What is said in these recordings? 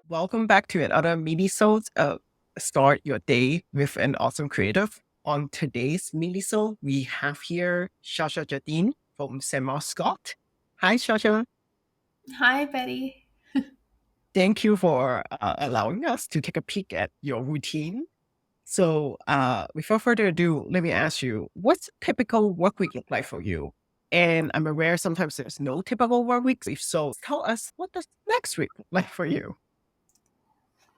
Welcome back to another minisode of Start Your Day with an Awesome Creative. On today's minisode, we have here Sasha Jardine from SteMargScot. Hi, Sasha. Hi, Betty. Thank you for allowing us to take a peek at your routine. So, without further ado, let me ask you, what's typical work week look like for you? And I'm aware sometimes there's no typical work week. If so, tell us what does next week look like for you?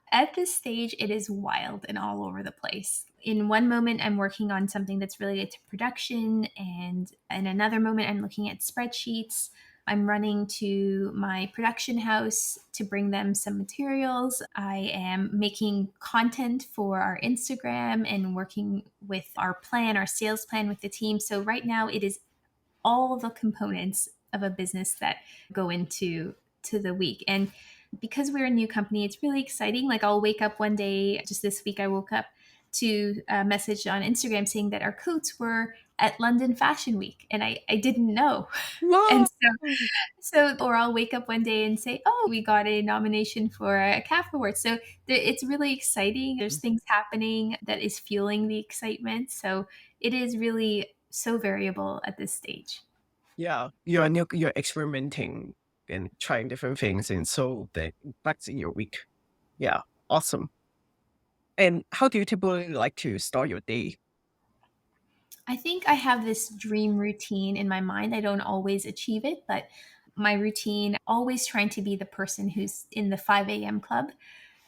At this stage, it is wild and all over the place. In one moment, I'm working on something that's related to production, and in another moment, I'm looking at spreadsheets. I'm running to my production house to bring them some materials. I am making content for our Instagram and working with our sales plan with the team. So, right now, it is all the components of a business that go into the week. And because we're a new company, it's really exciting. Like I'll wake up one day, just this week, I woke up to a message on Instagram saying that our coats were at London Fashion Week, and I didn't know. And Wow. or I'll wake up one day and say, "Oh, we got a nomination for a CAF award." So it's really exciting. There's things happening that is fueling the excitement. So it is really so variable at this stage. Yeah, you're experimenting and trying different things, and so that impacts in your week. Yeah, awesome. And how do you typically like to start your day? I think I have this dream routine in my mind. I don't always achieve it, but my routine, always trying to be the person who's in the 5 a.m. club.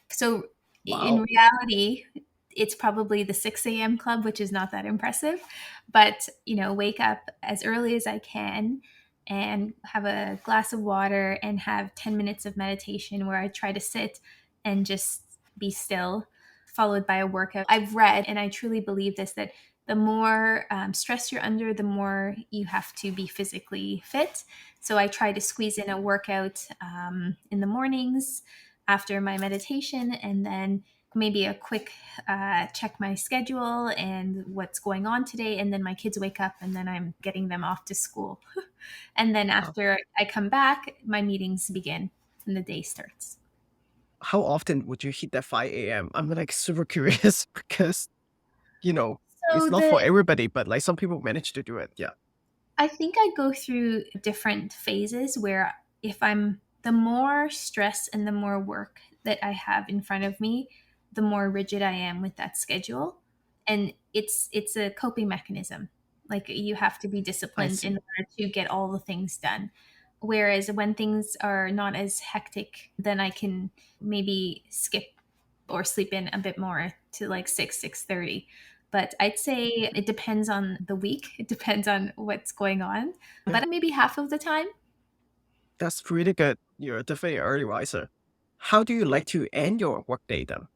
So in Wow. reality, it's probably the 6 a.m. club, which is not that impressive. But, wake up as early as I can and have a glass of water and have 10 minutes of meditation where I try to sit and just be still, followed by a workout. I've read, and I truly believe this, that the more stress you're under, the more you have to be physically fit. So I try to squeeze in a workout in the mornings after my meditation, and then maybe a quick check my schedule and what's going on today. And then my kids wake up, and then I'm getting them off to school. And then Uh, after I come back, my meetings begin and the day starts. How often would you hit that 5 a.m.? I'm like super curious because, you know, it's So not for everybody, but like some people manage to do it. Yeah. I think I go through different phases where if I'm the more stress and the more work that I have in front of me, the more rigid I am with that schedule. And it's a coping mechanism. Like you have to be I disciplined in see. order to get all the things done. Whereas when things are not as hectic, then I can maybe skip or sleep in a bit more to like 6:30. But I'd say it depends on the week. It depends on what's going on. Yeah. But maybe half of the time. That's really good. You're definitely an early riser. How do you like to end your workday then?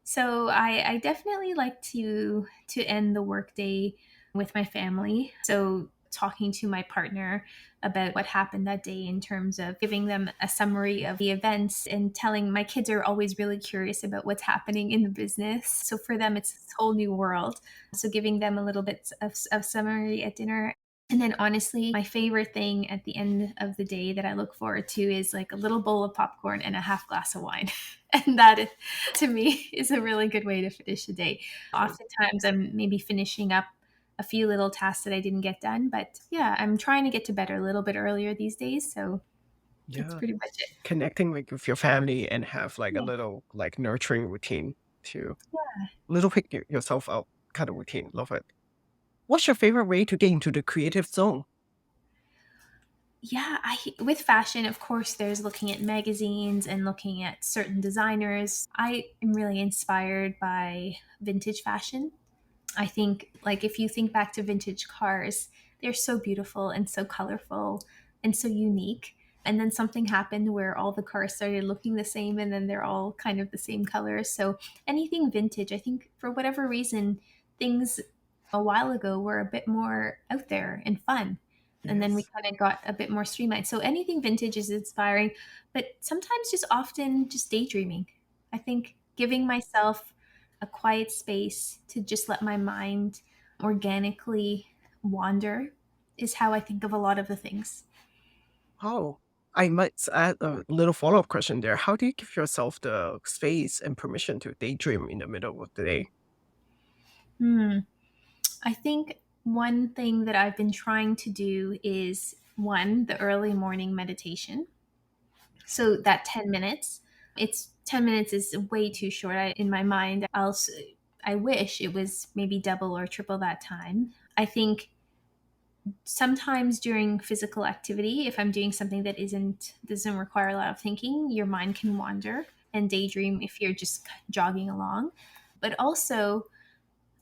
So I definitely like to end the workday with my family. So talking to my partner about what happened that day in terms of giving them a summary of the events and telling my kids are always really curious about what's happening in the business. So for them it's this whole new world. So giving them a little bit of summary at dinner. And then honestly, my favorite thing at the end of the day that I look forward to is like a little bowl of popcorn and a half glass of wine. And that to me is a really good way to finish the day. Oftentimes, I'm maybe finishing up a few little tasks that I didn't get done, but yeah, I'm trying to get to bed a little bit earlier these days. So that's Yeah. pretty much it. Connecting with your family and have like a Yeah. little like nurturing routine to Yeah. little pick yourself out kind of routine. Love it. What's your favorite way to get into the creative zone? Yeah, with fashion, of course, there's looking at magazines and looking at certain designers. I am really inspired by vintage fashion. I think, like, if you think back to vintage cars, they're so beautiful and so colorful and so unique. And then something happened where all the cars started looking the same and then they're all kind of the same color. So anything vintage, I think for whatever reason, things a while ago were a bit more out there and fun. And then we Yes. kind of got a bit more streamlined. So anything vintage is inspiring, but sometimes just often just daydreaming. I think giving myself a quiet space to just let my mind organically wander is how I think of a lot of the things. Oh. I might add a little follow-up question there. How do you give yourself the space and permission to daydream in the middle of the day? Hmm. I think one thing that I've been trying to do is one, the early morning meditation. So that 10 minutes, it's 10 minutes is way too short. In my mind. I wish it was maybe double or triple that time. I think sometimes during physical activity, if I'm doing something that isn't doesn't require a lot of thinking, your mind can wander and daydream if you're just jogging along. But also,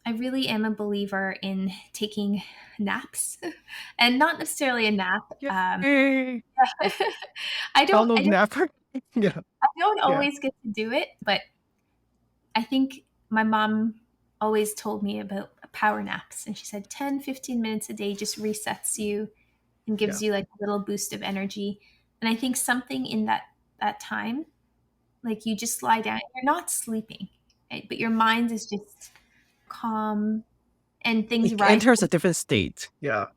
I really am a believer in taking naps, and not necessarily a nap. Yay! I don't. Fellow I don't. napper. Yeah, I don't yeah, always get to do it, but I think my mom always told me about power naps, and she said 10, 15 minutes a day just resets you and yeah. gives you like a little boost of energy. And I think something in that time, like you just lie down, you're not sleeping, right? But your mind is just calm and things It rise. enters a different state. Yeah.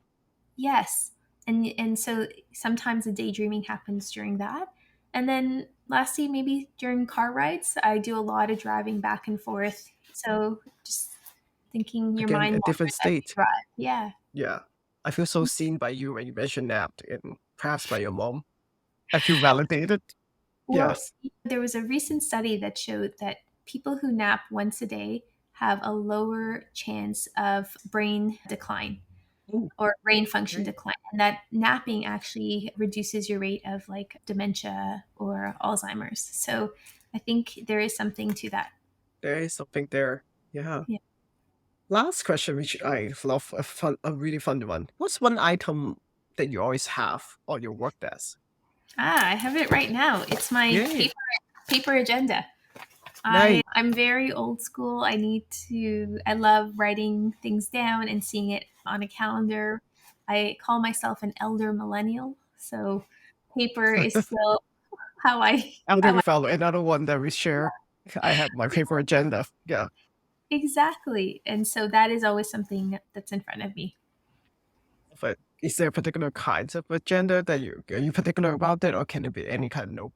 Yes. And so sometimes the daydreaming happens during that. And then lastly, maybe during car rides, I do a lot of driving back and forth. So just thinking your Again, mind a different wanders as you state. drive. Yeah. Yeah. I feel so seen by you when you mentioned napped and perhaps by your mom. I feel validated. Well, Yes. there was a recent study that showed that people who nap once a day have a lower chance of brain decline Ooh, or brain function okay. decline. And that napping actually reduces your rate of like dementia or Alzheimer's. So I think there is something to that. There is something there. Yeah. Yeah. Last question, which I love, a really fun one. What's one item that you always have on your work desk? I have it right now. It's my Yay. paper agenda. Nice. I'm very old school. I love writing things down and seeing it on a calendar. I call myself an elder millennial. So paper is still how Elder fellow, another one that we share. I have my paper agenda. Yeah. exactly. And so that is always something that's in front of me. But is there a particular kinds of agenda that are you particular about it, or can it be any kind of note?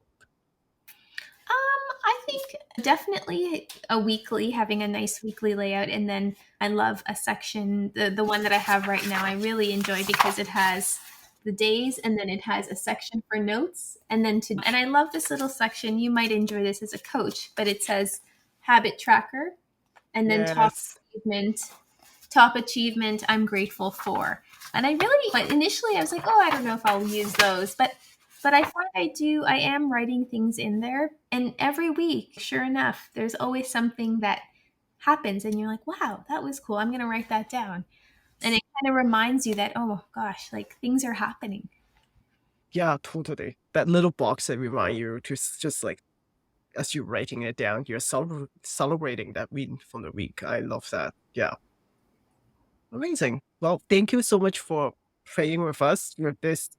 I think definitely a weekly, having a nice weekly layout. And then I love a section, the one that I have right now, I really enjoy because it has the days and then it has a section for notes and I love this little section. You might enjoy this as a coach, but it says habit tracker and then Yes. top achievement I'm grateful for. And I really, but initially I was like, oh, I don't know if I'll use those, but I find I am writing things in there, and every week, sure enough, there's always something that happens and you're like, wow, that was cool. I'm going to write that down. And it kind of reminds you that, oh gosh, like things are happening. Yeah, totally. That little box that remind you to just like as you're writing it down, you're celebrating that win from the week. I love that. Yeah. Amazing. Well, thank you so much for playing with us with this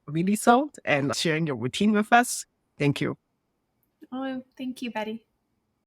mini sound and sharing your routine with us. Thank you. Oh, thank you, Betty.